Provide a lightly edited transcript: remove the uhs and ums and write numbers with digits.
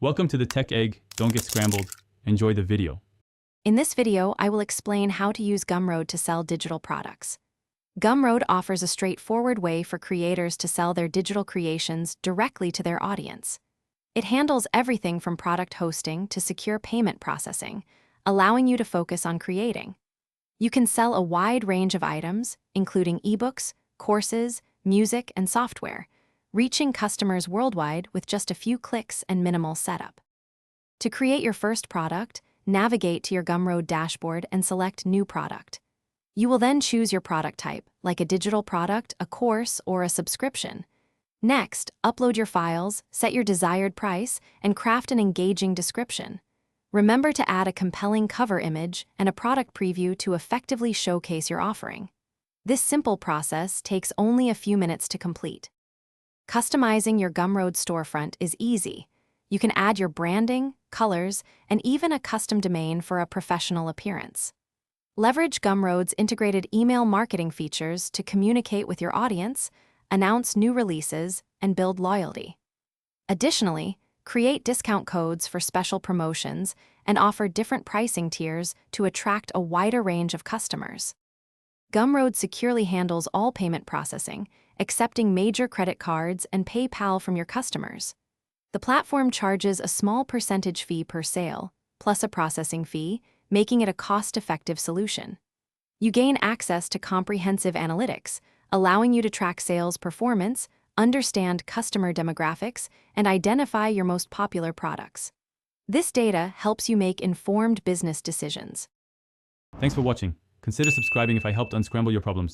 Welcome to the Tech Egg. Don't get scrambled. Enjoy the video. In this video, I will explain how to use Gumroad to sell digital products. Gumroad offers a straightforward way for creators to sell their digital creations directly to their audience. It handles everything from product hosting to secure payment processing, allowing you to focus on creating. You can sell a wide range of items, including ebooks, courses, music, and software, reaching customers worldwide with just a few clicks and minimal setup. To create your first product, navigate to your Gumroad dashboard and select New Product. You will then choose your product type, like a digital product, a course, or a subscription. Next, upload your files, set your desired price, and craft an engaging description. Remember to add a compelling cover image and a product preview to effectively showcase your offering. This simple process takes only a few minutes to complete. Customizing your Gumroad storefront is easy. You can add your branding, colors, and even a custom domain for a professional appearance. Leverage Gumroad's integrated email marketing features to communicate with your audience, announce new releases, and build loyalty. Additionally, create discount codes for special promotions and offer different pricing tiers to attract a wider range of customers. Gumroad securely handles all payment processing, accepting major credit cards and PayPal from your customers. The platform charges a small percentage fee per sale, plus a processing fee, making it a cost-effective solution. You gain access to comprehensive analytics, allowing you to track sales performance, understand customer demographics, and identify your most popular products. This data helps you make informed business decisions. Thanks for watching. Consider subscribing if I helped unscramble your problems.